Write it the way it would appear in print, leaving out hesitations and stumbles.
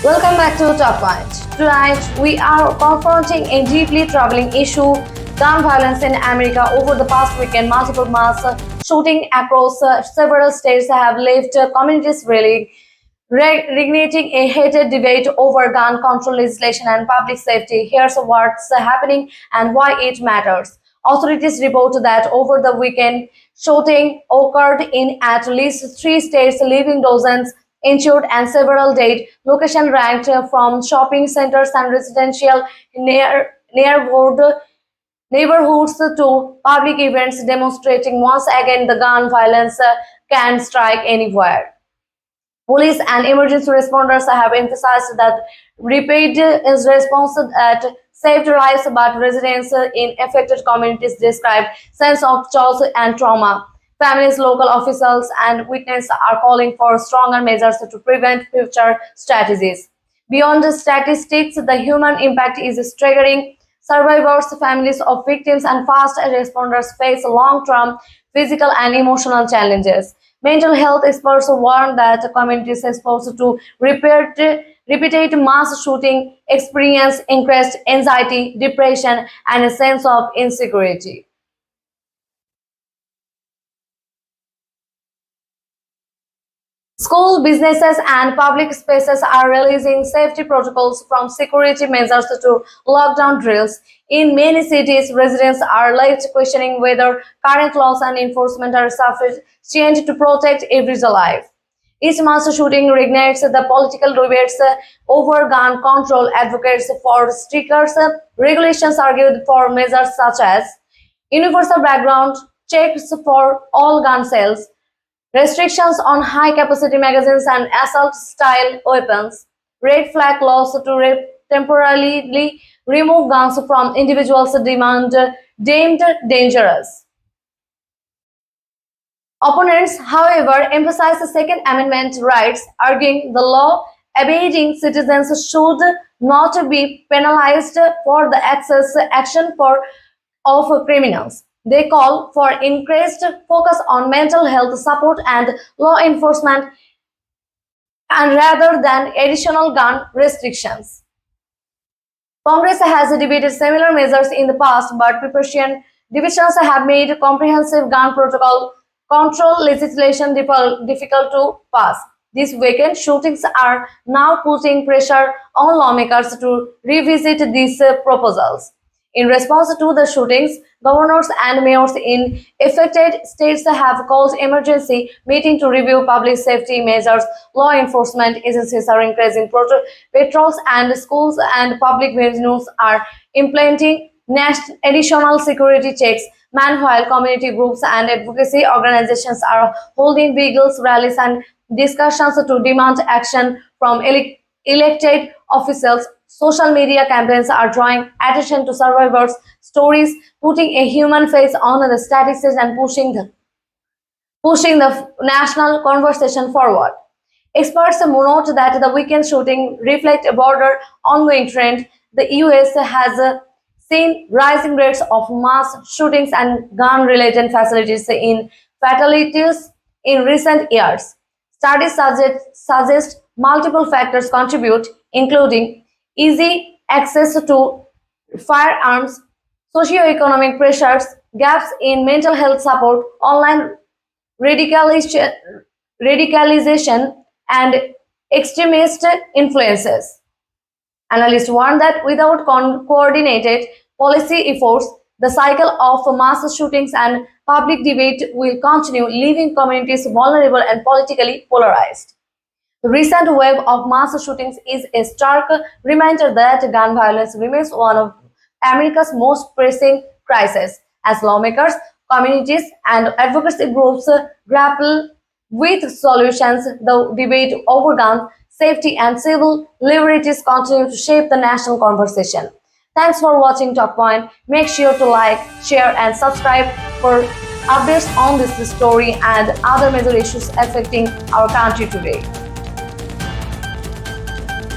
Welcome back to Talkpoint. Tonight, we are confronting a deeply troubling issue: gun violence in America. Over the past weekend, multiple mass shootings across several states have left communities really reigniting a heated debate over gun control legislation and public safety. Here's what's happening and why it matters. Authorities report that over the weekend, shooting occurred in at least three states, leaving dozens injured and several dead. Location ranked from shopping centers and residential neighborhoods to public events, demonstrating once again the gun violence can strike anywhere. Police and emergency responders have emphasized that rapid is response that saved lives, but residents in affected communities describe sense of chaos and trauma. Families, local officials, and witnesses are calling for stronger measures to prevent future strategies. Beyond the statistics, the human impact is staggering. Survivors, families of victims, and first responders face long-term physical and emotional challenges. Mental health experts warn that communities exposed to repeated mass shooting experience increased anxiety, depression, and a sense of insecurity. School, businesses, and public spaces are releasing safety protocols from security measures to lockdown drills. In many cities, residents are left questioning whether current laws and enforcement are sufficient to protect everyday life. Each mass shooting reignites the political debates over gun control. Advocates for stricter regulations argued for measures such as universal background checks for all gun sales, restrictions on high-capacity magazines and assault-style weapons, red flag laws to temporarily remove guns from individuals deemed dangerous. Opponents, however, emphasize the Second Amendment rights, arguing the law-abiding citizens should not be penalized for the action of criminals. They call for increased focus on mental health support and law enforcement and rather than additional gun restrictions. Congress has debated similar measures in the past, but partisan divisions have made comprehensive gun protocol control legislation difficult to pass. This weekend, shootings are now putting pressure on lawmakers to revisit these proposals. In response to the shootings, governors and mayors in affected states have called emergency meeting to review public safety measures. Law enforcement agencies are increasing patrols, and schools and public venues are implementing additional security checks. Meanwhile, community groups and advocacy organizations are holding vigils, rallies, and discussions to demand action from elected officials. Social media campaigns are drawing attention to survivors' stories, putting a human face on the statistics and pushing the national conversation forward. Experts note that the weekend shooting reflect a broader ongoing trend. The US has seen rising rates of mass shootings and gun-related fatalities in recent years. Studies suggest multiple factors contribute, including easy access to firearms, socioeconomic pressures, gaps in mental health support, online radicalization, and extremist influences. Analysts warn that without coordinated policy efforts, the cycle of mass shootings and public debate will continue, leaving communities vulnerable and politically polarized. The recent wave of mass shootings is a stark reminder that gun violence remains one of America's most pressing crises. As lawmakers, communities, and advocacy groups grapple with solutions, the debate over gun safety and civil liberties continue to shape the national conversation. Thanks for watching Talkpoint. Make sure to like, share, and subscribe for updates on this story and other major issues affecting our country today.